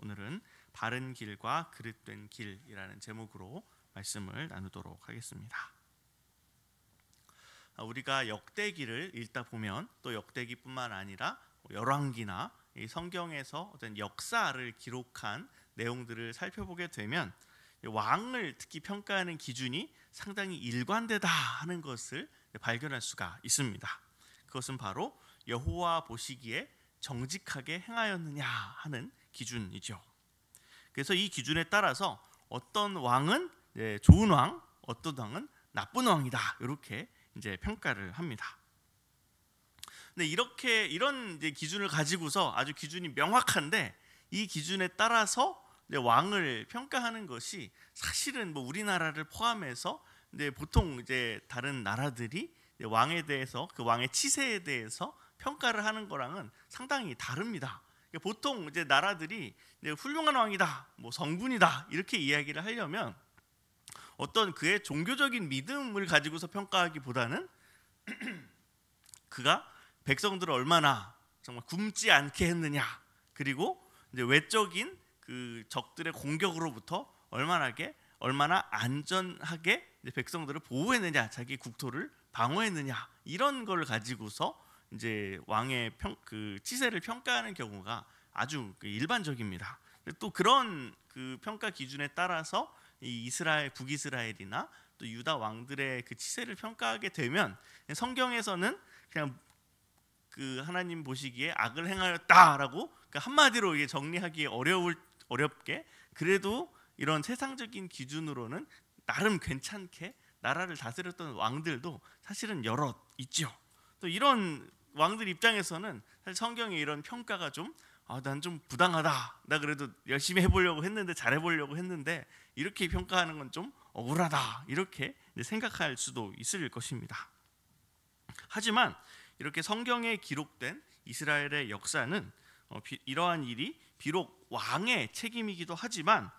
오늘은 바른 길과 그릇된 길이라는 제목으로 말씀을 나누도록 하겠습니다. 우리가 역대기를 읽다 보면 또 역대기뿐만 아니라 열왕기나 이 성경에서 어떤 역사를 기록한 내용들을 살펴보게 되면 왕을 특히 평가하는 기준이 상당히 일관되다 하는 것을 발견할 수가 있습니다. 그것은 바로 여호와 보시기에 정직하게 행하였느냐 하는 기준이죠. 그래서 이 기준에 따라서 어떤 왕은 좋은 왕, 어떤 왕은 나쁜 왕이다 이렇게 이제 평가를 합니다. 근데 이런 이제 기준을 가지고서 아주 기준이 명확한데 이 기준에 따라서 왕을 평가하는 것이 사실은 뭐 우리나라를 포함해서 보통 이제 다른 나라들이 왕에 대해서 그 왕의 치세에 대해서 평가를 하는 거랑은 상당히 다릅니다. 보통 이제 나라들이 훌륭한 왕이다, 뭐 성군이다 이렇게 이야기를 하려면 어떤 그의 종교적인 믿음을 가지고서 평가하기보다는 그가 백성들을 얼마나 정말 굶지 않게 했느냐, 그리고 이제 외적인 그 적들의 공격으로부터 얼마나 안전하게 백성들을 보호했느냐, 자기 국토를 방어했느냐 이런 걸 가지고서 이제 왕의 그 치세를 평가하는 경우가 아주 일반적입니다. 또 그런 그 평가 기준에 따라서 이 북이스라엘이나 또 유다 왕들의 그 치세를 평가하게 되면 성경에서는 그냥 그 하나님 보시기에 악을 행하였다라고 한마디로 이게 정리하기 어렵게 그래도 이런 세상적인 기준으로는 나름 괜찮게 나라를 다스렸던 왕들도 사실은 여럿 있죠. 또 이런 왕들 입장에서는 사실 성경의 이런 평가가 난 좀 부당하다, 나 그래도 열심히 해보려고 했는데 잘해보려고 했는데 이렇게 평가하는 건 좀 억울하다 이렇게 생각할 수도 있을 것입니다. 하지만 이렇게 성경에 기록된 이스라엘의 역사는 이러한 일이 비록 왕의 책임이기도 하지만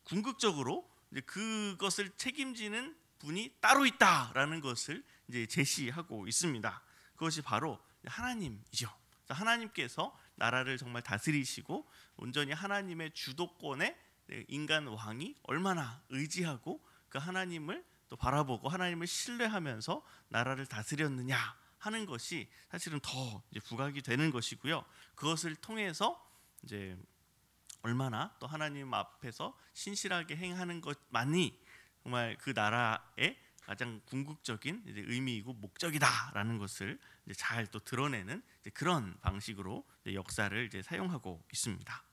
궁극적으로 그것을 책임지는 분이 따로 있다라는 것을 이제 제시하고 있습니다. 그것이 바로 하나님이죠. 하나님께서 나라를 정말 다스리시고 온전히 하나님의 주도권에 인간 왕이 얼마나 의지하고 그 하나님을 또 바라보고 하나님을 신뢰하면서 나라를 다스렸느냐 하는 것이 사실은 더 이제 부각이 되는 것이고요. 그것을 통해서 이제 얼마나 또 하나님 앞에서 신실하게 행하는 것만이 정말 그 나라의 가장 궁극적인 이제 의미이고 목적이다라는 것을 이제 잘 또 드러내는 이제 그런 방식으로 이제 역사를 이제 사용하고 있습니다.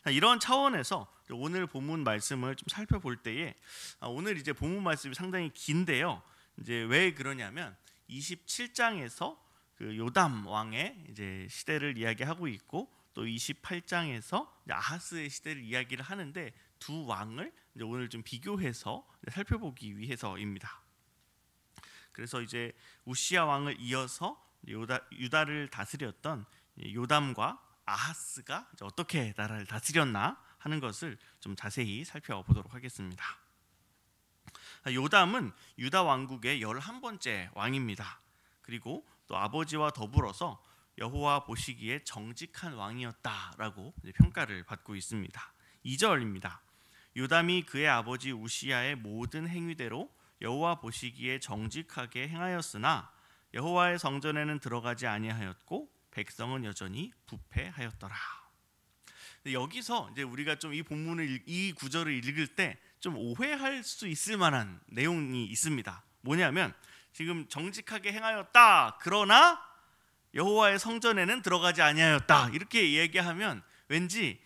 이런 차원에서 오늘 본문 말씀을 좀 살펴볼 때에 오늘 이제 본문 말씀이 상당히 긴데요. 이제 왜 그러냐면 27장에서 그 요담 왕의 이제 시대를 이야기하고 있고 또 28장에서 아하스의 시대를 이야기를 하는데 두 왕을 이제 오늘 좀 비교해서 살펴보기 위해서입니다. 그래서 이제 우시야 왕을 이어서 유다를 다스렸던 요담과 아하스가 어떻게 나라를 다스렸나 하는 것을 좀 자세히 살펴보도록 하겠습니다. 요담은 유다 왕국의 11번째 왕입니다. 그리고 또 아버지와 더불어서 여호와 보시기에 정직한 왕이었다라고 평가를 받고 있습니다. 2절입니다. 요담이 그의 아버지 우시야의 모든 행위대로 여호와 보시기에 정직하게 행하였으나 여호와의 성전에는 들어가지 아니하였고 백성은 여전히 부패하였더라. 여기서 이제 우리가 좀 이 본문을 이 구절을 읽을 때 좀 오해할 수 있을 만한 내용이 있습니다. 뭐냐면 지금 정직하게 행하였다, 그러나 여호와의 성전에는 들어가지 아니하였다 이렇게 얘기하면 왠지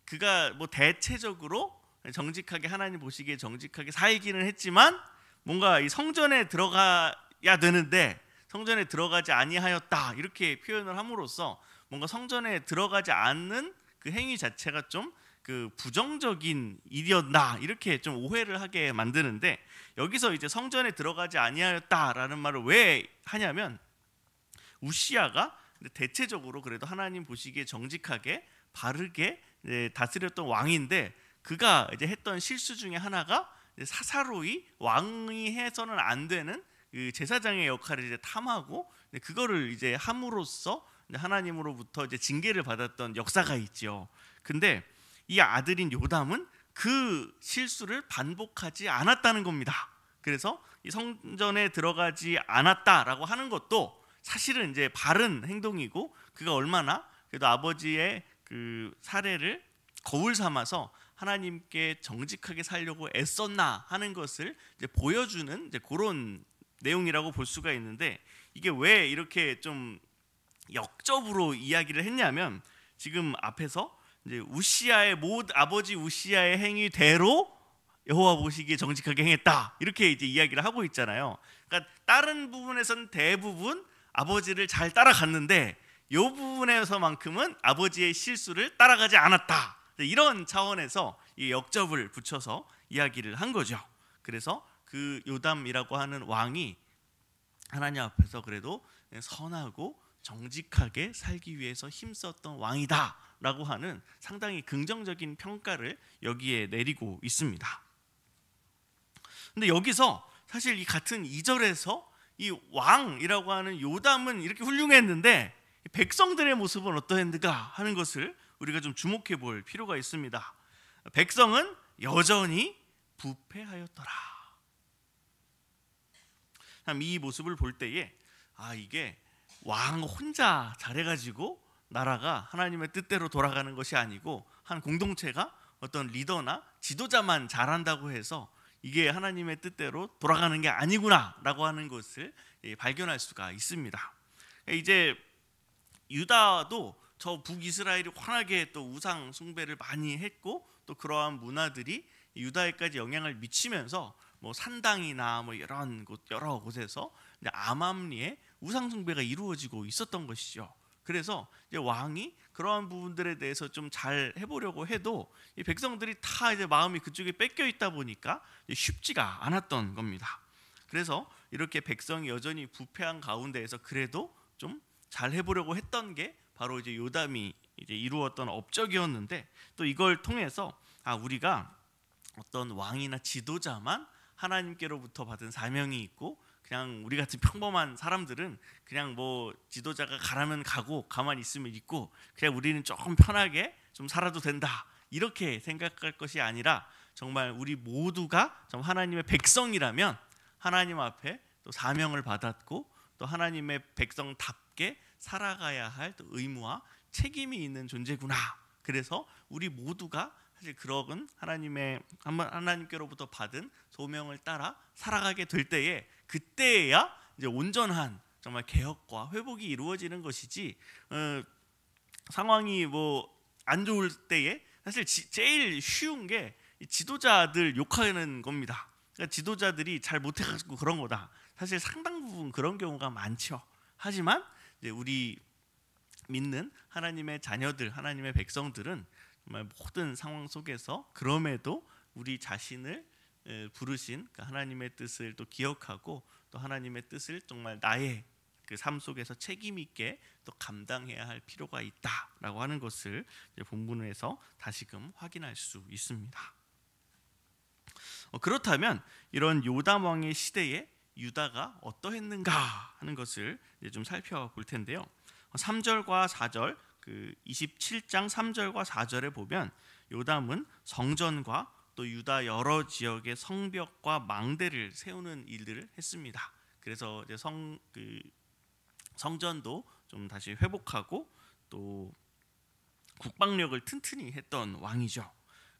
그가 뭐 대체적으로 정직하게 하나님 보시기에 정직하게 살기는 했지만 뭔가 이 성전에 들어가야 되는데 성전에 들어가지 아니하였다 이렇게 표현을 함으로써 뭔가 성전에 들어가지 않는 그 행위 자체가 좀 그 부정적인 일이었나 이렇게 좀 오해를 하게 만드는데, 여기서 이제 성전에 들어가지 아니하였다라는 말을 왜 하냐면 우시야가 대체적으로 그래도 하나님 보시기에 정직하게 바르게 다스렸던 왕인데 그가 이제 했던 실수 중에 하나가 사사로이 왕이 해서는 안 되는 그 제사장의 역할을 이제 탐하고 그거를 이제 함으로써 하나님으로부터 이제 징계를 받았던 역사가 있죠. 근데 이 아들인 요담은 그 실수를 반복하지 않았다는 겁니다. 그래서 이 성전에 들어가지 않았다라고 하는 것도 사실은 이제 바른 행동이고, 그가 얼마나 그래도 아버지의 그 사례를 거울 삼아서 하나님께 정직하게 살려고 애썼나 하는 것을 이제 보여주는 이제 그런 내용이라고 볼 수가 있는데, 이게 왜 이렇게 좀 역접으로 이야기를 했냐면, 지금 앞에서 이제 아버지 우시야의 행위대로 여호와 보시기에 정직하게 행했다, 이렇게 이제 이야기를 하고 있잖아요. 그러니까 다른 부분에서는 대부분 아버지를 잘 따라갔는데 이 부분에서만큼은 아버지의 실수를 따라가지 않았다, 이런 차원에서 이 역접을 붙여서 이야기를 한 거죠. 그래서 그 요담이라고 하는 왕이 하나님 앞에서 그래도 선하고 정직하게 살기 위해서 힘썼던 왕이다 라고 하는 상당히 긍정적인 평가를 여기에 내리고 있습니다. 근데 여기서 사실 이 같은 2절에서 이 왕이라고 하는 요담은 이렇게 훌륭했는데 백성들의 모습은 어떠했는가 하는 것을 우리가 좀 주목해 볼 필요가 있습니다. 백성은 여전히 부패하였더라. 이 모습을 볼 때에 이게 왕 혼자 잘해가지고 나라가 하나님의 뜻대로 돌아가는 것이 아니고, 한 공동체가 어떤 리더나 지도자만 잘한다고 해서 이게 하나님의 뜻대로 돌아가는 게 아니구나라고 하는 것을 발견할 수가 있습니다. 이제 유다도 저 북이스라엘이 환하게 또 우상 숭배를 많이 했고, 또 그러한 문화들이 유다에까지 영향을 미치면서 뭐 산당이나 뭐 여러 곳에서 암암리에 우상 숭배가 이루어지고 있었던 것이죠. 그래서 이제 왕이 그러한 부분들에 대해서 좀 잘 해보려고 해도 이 백성들이 다 이제 마음이 그쪽에 뺏겨 있다 보니까 쉽지가 않았던 겁니다. 그래서 이렇게 백성이 여전히 부패한 가운데에서 그래도 좀 잘 해보려고 했던 게 바로 이제 요담이 이제 이루었던 업적이었는데, 또 이걸 통해서 우리가 어떤 왕이나 지도자만 하나님께로부터 받은 사명이 있고, 그냥 우리 같은 평범한 사람들은 그냥 뭐 지도자가 가라면 가고 가만히 있으면 있고 그냥 우리는 조금 편하게 좀 살아도 된다, 이렇게 생각할 것이 아니라, 정말 우리 모두가 좀 하나님의 백성이라면 하나님 앞에 또 사명을 받았고, 또 하나님의 백성답게 살아가야 할 또 의무와 책임이 있는 존재구나. 그래서 우리 모두가 사실 그런 하나님께로부터 받은 소명을 따라 살아가게 될 때에, 그때야 이제 온전한 정말 개혁과 회복이 이루어지는 것이지, 상황이 뭐 안 좋을 때에 사실 제일 쉬운 게 지도자들 욕하는 겁니다. 그러니까 지도자들이 잘 못해가지고 그런 거다. 사실 상당 부분 그런 경우가 많죠. 하지만 이제 우리 믿는 하나님의 자녀들, 하나님의 백성들은 정말 모든 상황 속에서 그럼에도 우리 자신을 부르신 하나님의 뜻을 또 기억하고, 또 하나님의 뜻을 정말 나의 그 삶 속에서 책임 있게 또 감당해야 할 필요가 있다라고 하는 것을 본문에서 다시금 확인할 수 있습니다. 그렇다면 이런 요담 왕의 시대에 유다가 어떠했는가 하는 것을 이제 좀 살펴볼 텐데요. 3절과 4절, 그 27장 3절과 4절에 보면 요담은 성전과 또 유다 여러 지역의 성벽과 망대를 세우는 일들을 했습니다. 그래서 이제 성전도 좀 다시 회복하고 또 국방력을 튼튼히 했던 왕이죠.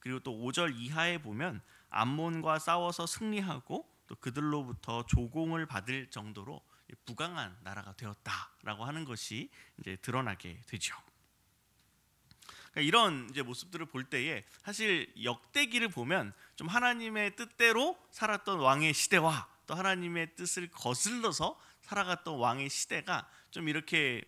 그리고 또 5절 이하에 보면 암몬과 싸워서 승리하고 또 그들로부터 조공을 받을 정도로 부강한 나라가 되었다라고 하는 것이 이제 드러나게 되죠. 그러니까 이런 이제 모습들을 볼 때에 사실 역대기를 보면 좀 하나님의 뜻대로 살았던 왕의 시대와 또 하나님의 뜻을 거슬러서 살아갔던 왕의 시대가 좀 이렇게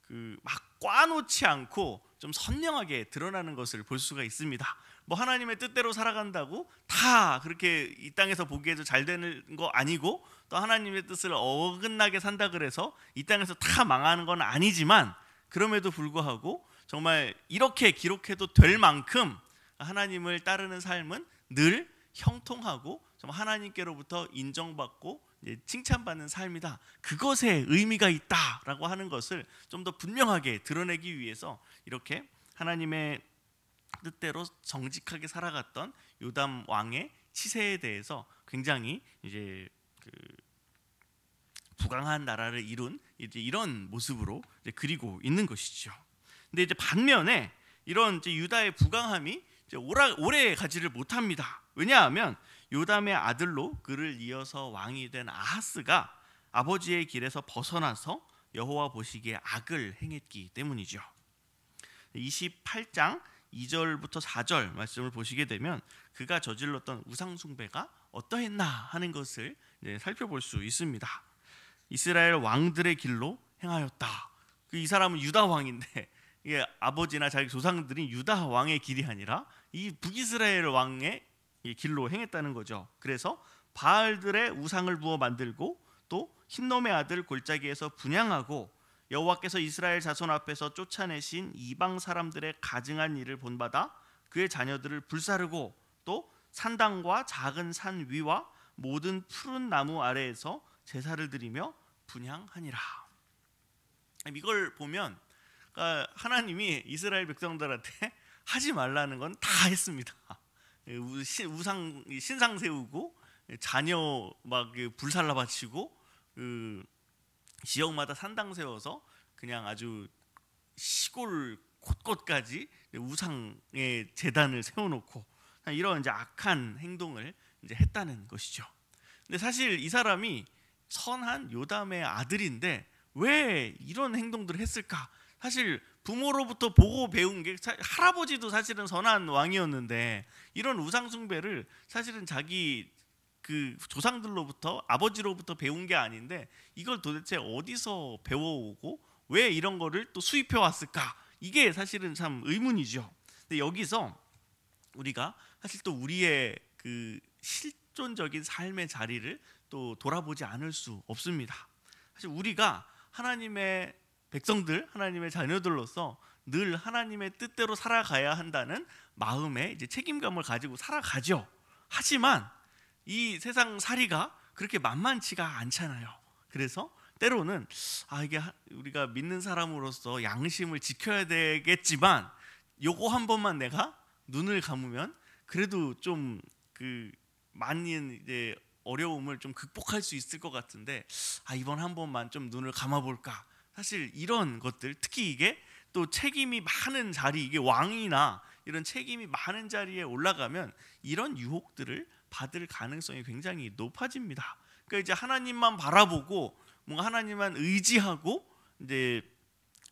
막 꽈놓지 않고 좀 선명하게 드러나는 것을 볼 수가 있습니다. 뭐 하나님의 뜻대로 살아간다고 다 그렇게 이 땅에서 보기에도 잘 되는 거 아니고, 또 하나님의 뜻을 어긋나게 산다 그래서 이 땅에서 다 망하는 건 아니지만, 그럼에도 불구하고 정말 이렇게 기록해도 될 만큼 하나님을 따르는 삶은 늘 형통하고 좀 하나님께로부터 인정받고 칭찬받는 삶이다. 그것에 의미가 있다라고 하는 것을 좀 더 분명하게 드러내기 위해서 이렇게 하나님의 뜻대로 정직하게 살아갔던 요담 왕의 치세에 대해서 굉장히 이제 그 부강한 나라를 이룬 이제 이런 모습으로 이제 그리고 있는 것이죠. 근데 이제 반면에 이런 이제 유다의 부강함이 이제 오래 가지를 못합니다. 왜냐하면 요담의 아들로 그를 이어서 왕이 된 아하스가 아버지의 길에서 벗어나서 여호와 보시기에 악을 행했기 때문이죠. 28장 2절부터 4절 말씀을 보시게 되면 그가 저질렀던 우상 숭배가 어떠했나 하는 것을 살펴볼 수 있습니다. 이스라엘 왕들의 길로 행하였다. 이 사람은 유다 왕인데 이게 아버지나 자기 조상들이 유다 왕의 길이 아니라 이 북이스라엘 왕의 길로 행했다는 거죠. 그래서 바알들의 우상을 부어 만들고 또 흰놈의 아들 골짜기에서 분향하고 여호와께서 이스라엘 자손 앞에서 쫓아내신 이방 사람들의 가증한 일을 본받아 그의 자녀들을 불사르고 또 산당과 작은 산 위와 모든 푸른 나무 아래에서 제사를 드리며 분향하니라. 이걸 보면 하나님이 이스라엘 백성들한테 하지 말라는 건 다 했습니다. 우상 신상 세우고 자녀 막 불살라 바치고 지역마다 산당 세워서 그냥 아주 시골 곳곳까지 우상의 제단을 세워놓고 이런 이제 악한 행동을 이제 했다는 것이죠. 근데 사실 이 사람이 선한 요담의 아들인데 왜 이런 행동들을 했을까? 사실 부모로부터 보고 배운 게 할아버지도 사실은 선한 왕이었는데 이런 우상 숭배를 사실은 자기 그 조상들로부터 아버지로부터 배운 게 아닌데 이걸 도대체 어디서 배워오고 왜 이런 거를 또 수입해 왔을까? 이게 사실은 참 의문이죠. 근데 여기서 우리가 사실 또 우리의 그 실존적인 삶의 자리를 또 돌아보지 않을 수 없습니다. 사실 우리가 하나님의 백성들, 하나님의 자녀들로서 늘 하나님의 뜻대로 살아가야 한다는 마음의 이제 책임감을 가지고 살아가죠. 하지만 이 세상 살이가 그렇게 만만치가 않잖아요. 그래서 때로는 이게 우리가 믿는 사람으로서 양심을 지켜야 되겠지만 요거 한 번만 내가 눈을 감으면 그래도 좀 그 많은 이제 어려움을 좀 극복할 수 있을 것 같은데 이번 한 번만 좀 눈을 감아볼까. 사실 이런 것들, 특히 이게 또 책임이 많은 자리, 이게 왕이나 이런 책임이 많은 자리에 올라가면 이런 유혹들을 받을 가능성이 굉장히 높아집니다. 그러니까 이제 하나님만 바라보고 뭔가 하나님만 의지하고 이제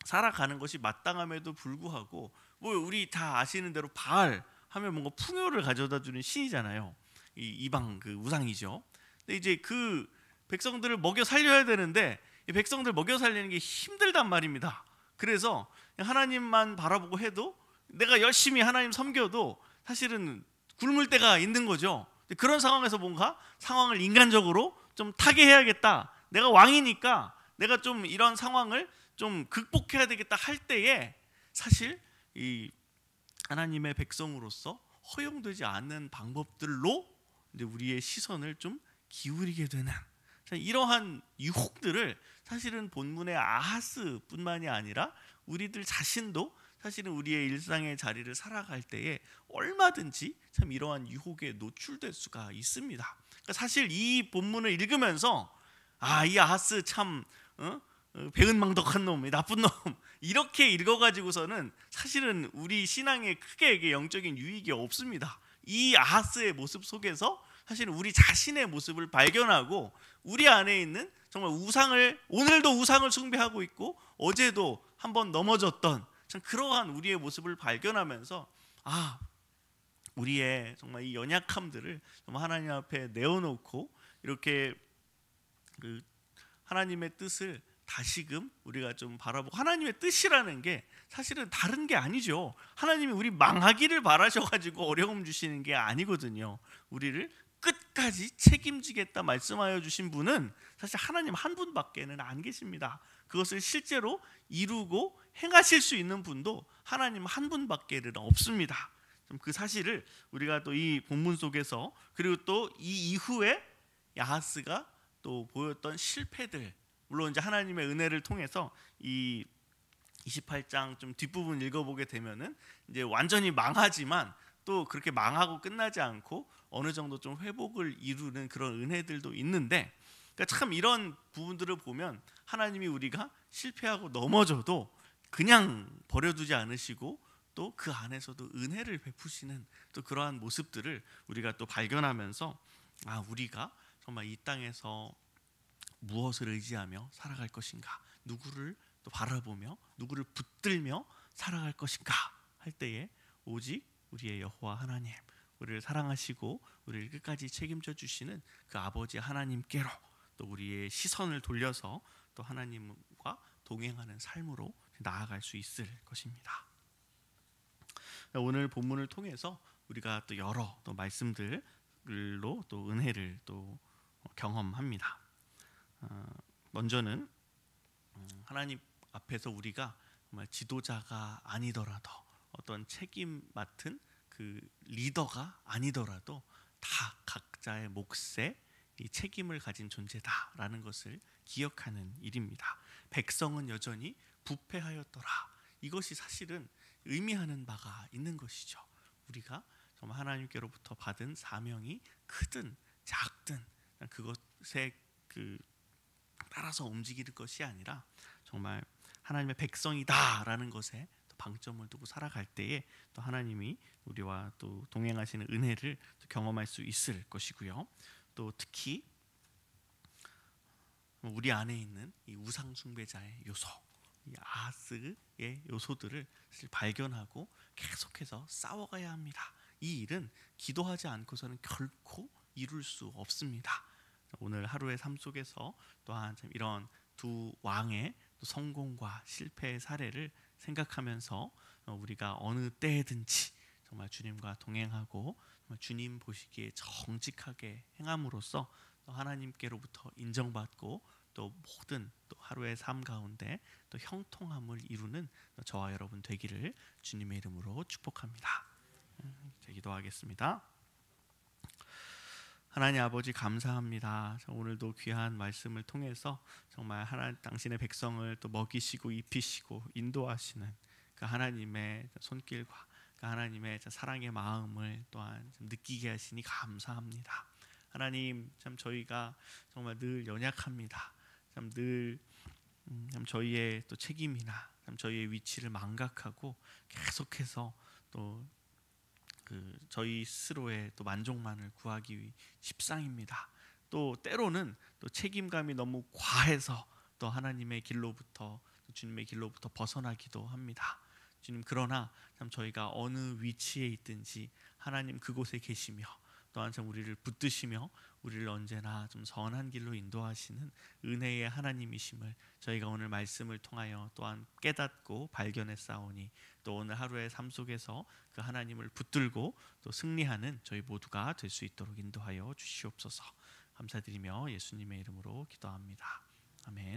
살아가는 것이 마땅함에도 불구하고 뭐 우리 다 아시는 대로 바알 하면 뭔가 풍요를 가져다 주는 신이잖아요. 이 이방 그 우상이죠. 근데 이제 그 백성들을 먹여 살려야 되는데 이 백성들 먹여 살리는 게 힘들단 말입니다. 그래서 하나님만 바라보고 해도 내가 열심히 하나님 섬겨도 사실은 굶을 때가 있는 거죠. 그런 상황에서 뭔가 상황을 인간적으로 좀 타게 해야겠다. 내가 왕이니까 내가 좀 이런 상황을 좀 극복해야 되겠다 할 때에 사실 이 하나님의 백성으로서 허용되지 않는 방법들로 이제 우리의 시선을 좀 기울이게 되는 이러한 유혹들을 사실은 본문의 아하스뿐만이 아니라 우리들 자신도 사실은 우리의 일상의 자리를 살아갈 때에 얼마든지 참 이러한 유혹에 노출될 수가 있습니다. 그러니까 사실 이 본문을 읽으면서 이 아하스 참 배은망덕한 놈, 나쁜 놈 이렇게 읽어가지고서는 사실은 우리 신앙에 크게 이게 영적인 유익이 없습니다. 이 아하스의 모습 속에서 사실은 우리 자신의 모습을 발견하고 우리 안에 있는 정말 우상을 오늘도 우상을 숭배하고 있고 어제도 한번 넘어졌던 참 그러한 우리의 모습을 발견하면서 우리의 정말 이 연약함들을 정말 하나님 앞에 내어놓고 이렇게 그 하나님의 뜻을 다시금 우리가 좀 바라보고 하나님의 뜻이라는 게 사실은 다른 게 아니죠. 하나님이 우리 망하기를 바라셔가지고 어려움 주시는 게 아니거든요. 우리를 끝까지 책임지겠다 말씀하여 주신 분은 사실 하나님 한 분밖에는 안 계십니다. 그것을 실제로 이루고 행하실 수 있는 분도 하나님 한 분밖에는 없습니다. 그 사실을 우리가 또 이 본문 속에서 그리고 또 이 이후에 야하스가 또 보였던 실패들, 물론 이제 하나님의 은혜를 통해서 이 28장 좀 뒷부분 읽어보게 되면은 이제 완전히 망하지만 또 그렇게 망하고 끝나지 않고 어느 정도 좀 회복을 이루는 그런 은혜들도 있는데, 그러니까 참 이런 부분들을 보면 하나님이 우리가 실패하고 넘어져도 그냥 버려두지 않으시고 또 그 안에서도 은혜를 베푸시는 또 그러한 모습들을 우리가 또 발견하면서, 우리가 정말 이 땅에서 무엇을 의지하며 살아갈 것인가, 누구를 또 바라보며 누구를 붙들며 살아갈 것인가 할 때에 오직 우리의 여호와 하나님, 우리를 사랑하시고 우리를 끝까지 책임져 주시는 그 아버지 하나님께로 또 우리의 시선을 돌려서 또 하나님과 동행하는 삶으로 나아갈 수 있을 것입니다. 오늘 본문을 통해서 우리가 또 여러 또 말씀들로 또 은혜를 또 경험합니다. 먼저는 하나님 앞에서 우리가 정말 지도자가 아니더라도, 어떤 책임 맡은 그 리더가 아니더라도 다 각자의 몫에 이 책임을 가진 존재다라는 것을 기억하는 일입니다. 백성은 여전히 부패하였더라. 이것이 사실은 의미하는 바가 있는 것이죠. 우리가 정말 하나님께로부터 받은 사명이 크든 작든 그것에 따라서 움직일 것이 아니라 정말 하나님의 백성이다라는 것에 또 방점을 두고 살아갈 때에 또 하나님이 우리와 또 동행하시는 은혜를 또 경험할 수 있을 것이고요. 또 특히 우리 안에 있는 이 우상 숭배자의 요소, 이 아하스의 요소들을 사실 발견하고 계속해서 싸워가야 합니다. 이 일은 기도하지 않고서는 결코 이룰 수 없습니다. 오늘 하루의 삶 속에서 또한 이런 두 왕의 또 성공과 실패의 사례를 생각하면서 우리가 어느 때든지 정말 주님과 동행하고 정말 주님 보시기에 정직하게 행함으로써 또 하나님께로부터 인정받고 또 모든 또 하루의 삶 가운데 또 형통함을 이루는 저와 여러분 되기를 주님의 이름으로 축복합니다. 기도하겠습니다. 하나님 아버지 감사합니다. 오늘도 귀한 말씀을 통해서 정말 하나님 당신의 백성을 또 먹이시고 입히시고 인도하시는 그 하나님의 손길과 그 하나님의 사랑의 마음을 또한 느끼게 하시니 감사합니다. 하나님, 참 저희가 정말 늘 연약합니다. 참 늘 저희의 또 책임이나 참 저희의 위치를 망각하고 계속해서 또 저희 스스로의 또 만족만을 구하기 십상입니다. 또 때로는 또 책임감이 너무 과해서 또 하나님의 길로부터 또 주님의 길로부터 벗어나기도 합니다. 주님, 그러나 참 저희가 어느 위치에 있든지 하나님 그곳에 계시며 또한 참 우리를 붙드시며 우리를 언제나 좀 선한 길로 인도하시는 은혜의 하나님이심을 저희가 오늘 말씀을 통하여 또한 깨닫고 발견했사오니, 또 오늘 하루의 삶 속에서 그 하나님을 붙들고 또 승리하는 저희 모두가 될 수 있도록 인도하여 주시옵소서. 감사드리며 예수님의 이름으로 기도합니다. 아멘.